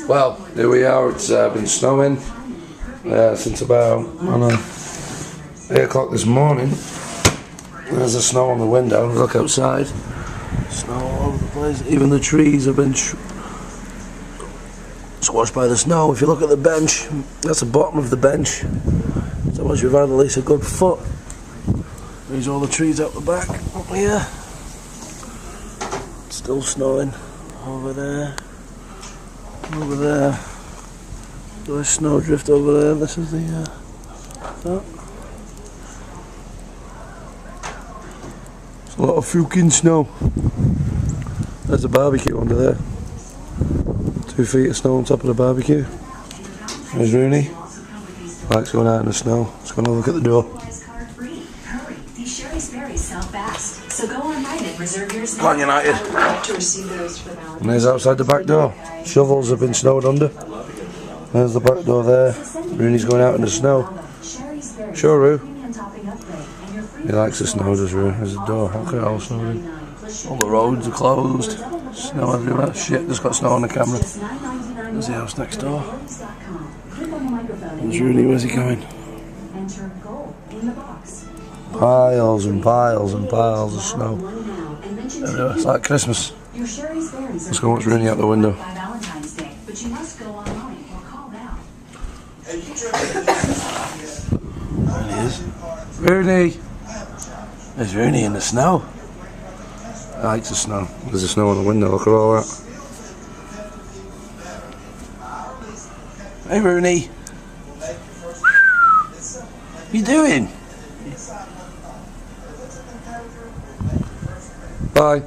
Well, here we are. It's been snowing since about, I don't know, 8 o'clock this morning. There's the snow on the window. Look outside. Snow all over the place. Even the trees have been squashed by the snow. If you look at the bench, that's the bottom of the bench. So once you've had at least a good foot, there's all the trees out the back. Up here. It's still snowing. Over there. Over there. There's snowdrift over there. This is the that. It's a lot of fucking snow. There's a barbecue under there. 2 feet of snow on top of the barbecue. There's Rooney. Likes going out in the snow. Just gonna look at the door. Come on, United. And there's outside the back door. Shovels have been snowed under. There's the back door there. Rooney's going out in the snow. Sure, Roo. He likes the snow, does Roo. There's the door. Look at it all snowed in. All the roads are closed. Snow everywhere. Shit, just got snow on the camera. There's the house next door. There's Rooney. Where's he going? Piles and piles and piles of snow. Anyway, it's like Christmas. Let's go watch Rooney out the window. There he is. Rooney! There's Rooney in the snow. I like the snow. There's the snow on the window, look at all that. Hey Rooney! What are you doing? Bye.